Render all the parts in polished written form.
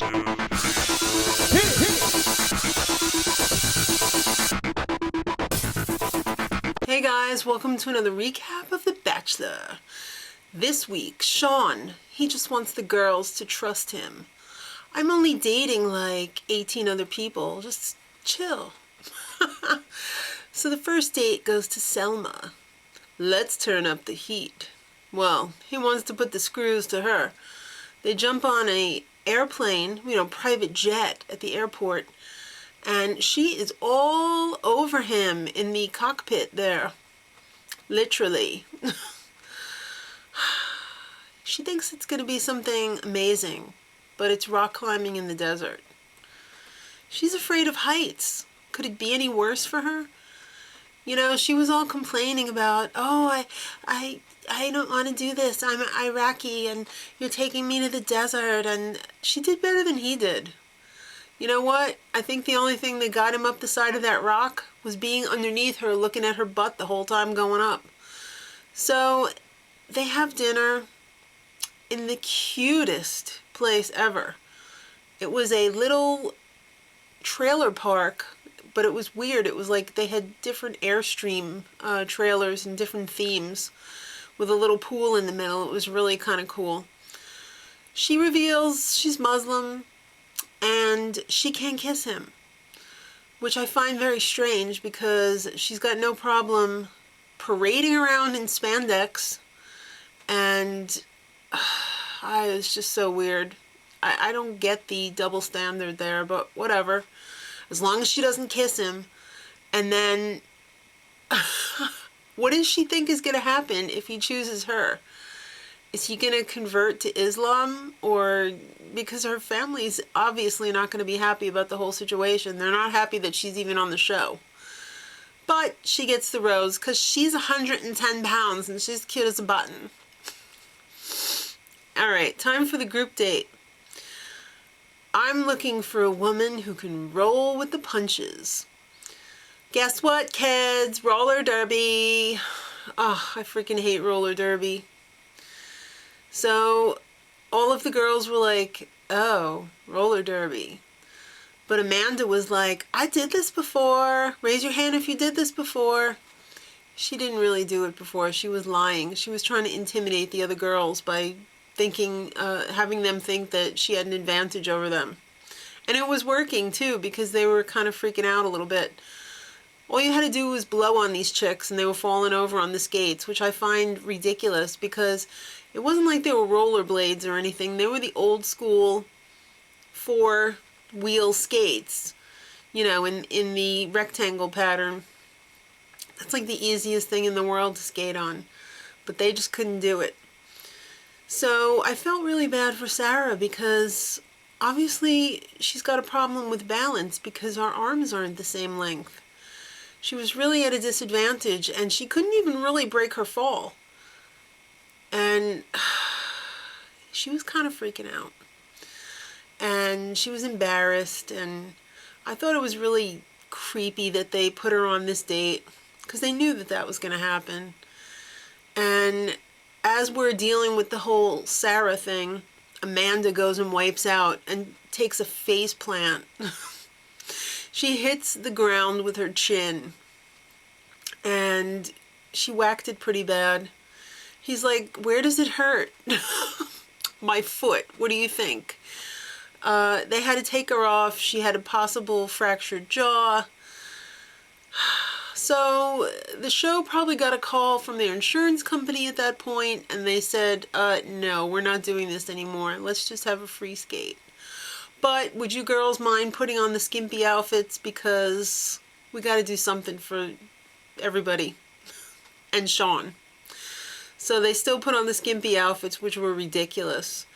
Hey guys, welcome to another recap of The Bachelor. This week, Sean, he just wants the girls to trust him. I'm only dating like 18 other people, just chill. So the first date goes to Selma. Let's turn up the heat. Well, he wants to put the screws to her. They jump on a airplane, private jet at the airport, and she is all over him in the cockpit there. Literally. She thinks it's going to be something amazing, but it's rock climbing in the desert. She's afraid of heights. Could it be any worse for her? She was all complaining about, I don't want to do this. I'm Iraqi and you're taking me to the desert, and she did better than he did. You know what? I think the only thing that got him up the side of that rock was being underneath her, looking at her butt the whole time going up. So they have dinner in the cutest place ever. It was a little trailer park, but it was weird. It was like they had different Airstream trailers and different themes with a little pool in the middle. It was really kind of cool. She reveals she's Muslim and she can't kiss him, which I find very strange because she's got no problem parading around in spandex, and it's just so weird. I don't get the double standard there, but whatever. As long as she doesn't kiss him. And then what does she think is going to happen if he chooses her? Is he going to convert to Islam? Or because her family's obviously not going to be happy about the whole situation. They're not happy that she's even on the show. But she gets the rose because she's 110 pounds and she's cute as a button. All right, time for the group date. I'm looking for a woman who can roll with the punches. Guess what, kids? Roller derby. Oh, I freaking hate roller derby. So all of the girls were like, oh, roller derby. But Amanda was like, I did this before. Raise your hand if you did this before. She didn't really do it before. She was lying. She was trying to intimidate the other girls by having them think that she had an advantage over them. And it was working too, because they were kind of freaking out a little bit. All you had to do was blow on these chicks and they were falling over on the skates, which I find ridiculous because it wasn't like they were rollerblades or anything. They were the old school 4-wheel skates, in the rectangle pattern. That's like the easiest thing in the world to skate on, but they just couldn't do it. So I felt really bad for Sarah because obviously she's got a problem with balance because our arms aren't the same length. She was really at a disadvantage and she couldn't even really break her fall. And she was kind of freaking out. And she was embarrassed, and I thought it was really creepy that they put her on this date because they knew that that was going to happen. And as we're dealing with the whole Sarah thing, Amanda goes and wipes out and takes a face plant. She hits the ground with her chin and she whacked it pretty bad. He's like, where does it hurt? My foot. What do you think? They had to take her off. She had a possible fractured jaw. So the show probably got a call from their insurance company at that point, and they said, no, we're not doing this anymore. Let's just have a free skate. But would you girls mind putting on the skimpy outfits, because we got to do something for everybody and Sean. So they still put on the skimpy outfits, which were ridiculous.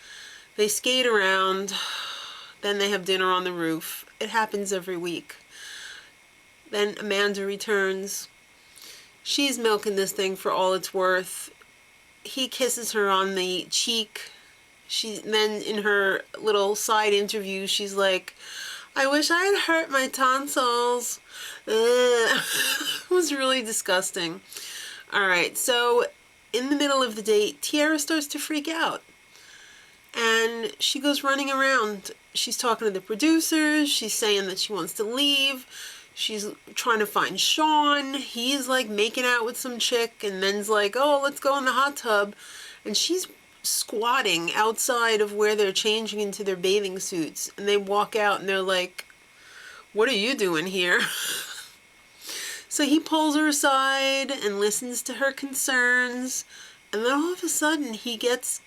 They skate around, then they have dinner on the roof. It happens every week. Then Amanda returns. She's milking this thing for all it's worth. He kisses her on the cheek. Then in her little side interview, she's like, I wish I had hurt my tonsils. It was really disgusting. All right, so in the middle of the date, Tiara starts to freak out. And she goes running around. She's talking to the producers. She's saying that she wants to leave. She's trying to find Sean. He's like making out with some chick, and then's like, oh, let's go in the hot tub. And she's squatting outside of where they're changing into their bathing suits. And they walk out and they're like, what are you doing here? So he pulls her aside and listens to her concerns. And then all of a sudden he gets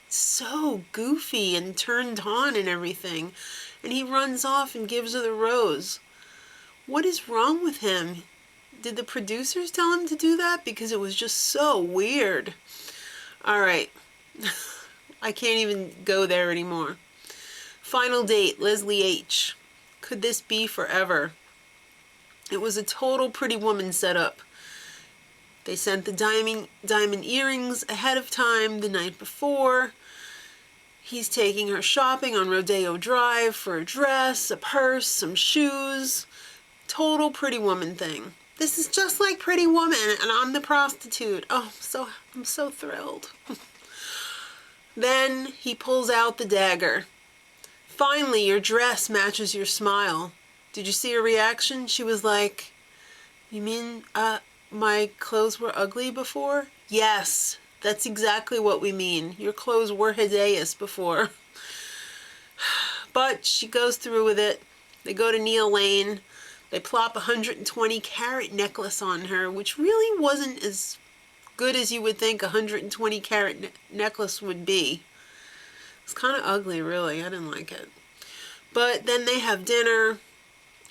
so goofy and turned on and everything. And he runs off and gives her the rose. What is wrong with him? Did the producers tell him to do that? Because it was just so weird. All right. I can't even go there anymore. Final date, Leslie H. Could this be forever? It was a total Pretty Woman setup. They sent the diamond earrings ahead of time the night before. He's taking her shopping on Rodeo Drive for a dress, a purse, some shoes. Total Pretty Woman thing. This is just like Pretty Woman, and I'm the prostitute. Oh, I'm so thrilled. Then he pulls out the dagger. Finally, your dress matches your smile. Did you see her reaction? She was like, you mean my clothes were ugly before? Yes, that's exactly what we mean. Your clothes were hideous before. But she goes through with it. They go to Neil Lane. They plop a 120 carat necklace on her, which really wasn't as good as you would think a 120 carat necklace would be. It's kind of ugly, really. I didn't like it. But then they have dinner,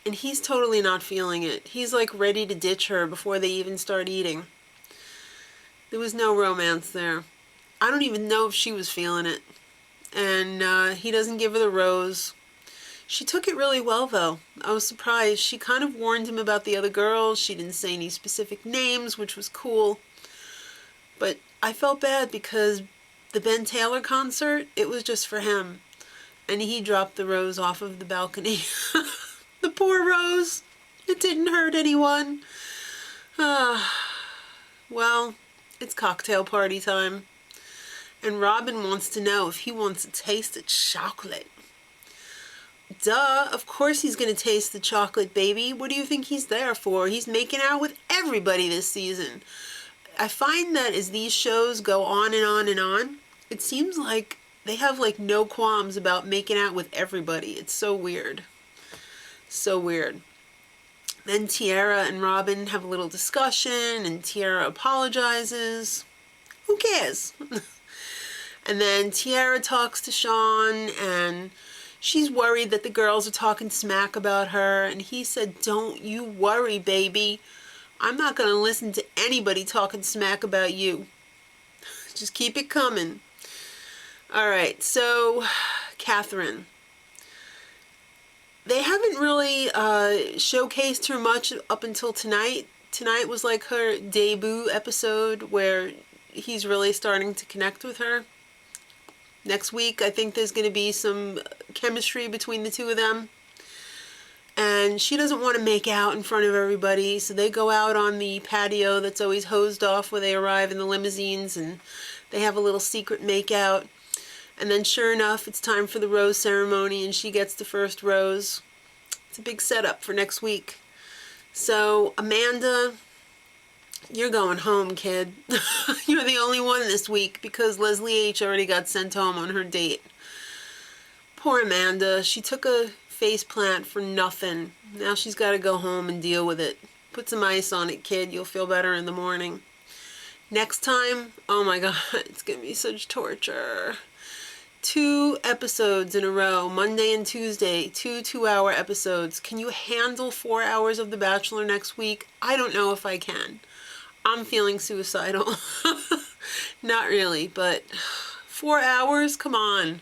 and he's totally not feeling it. He's like ready to ditch her before they even start eating. There was no romance there. I don't even know if she was feeling it. And he doesn't give her the rose. She took it really well, though. I was surprised. She kind of warned him about the other girls. She didn't say any specific names, which was cool. But I felt bad because the Ben Taylor concert, it was just for him. And he dropped the rose off of the balcony. The poor rose. It didn't hurt anyone. Well, it's cocktail party time. And Robin wants to know if he wants a taste of chocolate. Duh, of course he's going to taste the chocolate, baby. What do you think he's there for? He's making out with everybody this season. I find that as these shows go on and on and on, it seems like they have like no qualms about making out with everybody. It's so weird. So weird. Then Tiara and Robin have a little discussion and Tiara apologizes. Who cares? And then Tiara talks to Sean and she's worried that the girls are talking smack about her, and he said, don't you worry, baby. I'm not going to listen to anybody talking smack about you. Just keep it coming. All right, so Catherine. They haven't really showcased her much up until tonight. Tonight was like her debut episode where he's really starting to connect with her. Next week, I think there's going to be some chemistry between the two of them. And she doesn't want to make out in front of everybody, so they go out on the patio that's always hosed off where they arrive in the limousines, and they have a little secret make-out. And then sure enough, it's time for the rose ceremony, and she gets the first rose. It's a big setup for next week. So, Amanda, you're going home, kid. You're the only one this week because Leslie H. already got sent home on her date. Poor Amanda. She took a face plant for nothing. Now she's got to go home and deal with it. Put some ice on it, kid. You'll feel better in the morning. Next time, oh my God, it's going to be such torture. 2 episodes in a row, Monday and Tuesday, 2 2-hour episodes. Can you handle 4 hours of The Bachelor next week? I don't know if I can. I'm feeling suicidal. Not really, but 4 hours? Come on.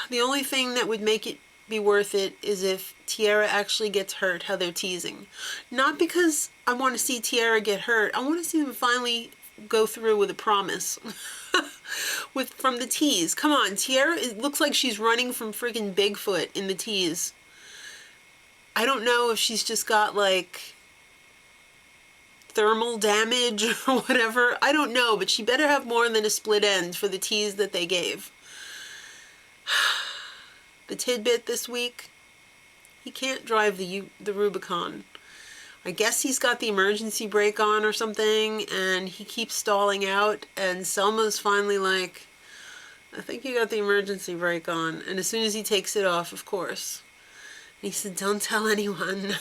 The only thing that would make it be worth it is if Tiara actually gets hurt, how they're teasing. Not because I want to see Tiara get hurt. I want to see them finally go through with a promise. From the tease. Come on, Tiara, it looks like she's running from freaking Bigfoot in the tease. I don't know if she's just got like thermal damage or whatever. I don't know, but she better have more than a split end for the tease that they gave. The tidbit this week, he can't drive the Rubicon. I guess he's got the emergency brake on or something, and he keeps stalling out, and Selma's finally like, I think you got the emergency brake on. And as soon as he takes it off, of course. And he said, don't tell anyone.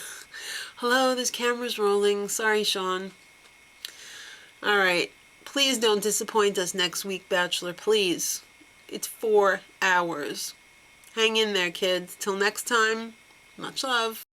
Hello, this camera's rolling. Sorry, Sean. All right. Please don't disappoint us next week, Bachelor. Please. It's 4 hours. Hang in there, kids. Till next time, much love.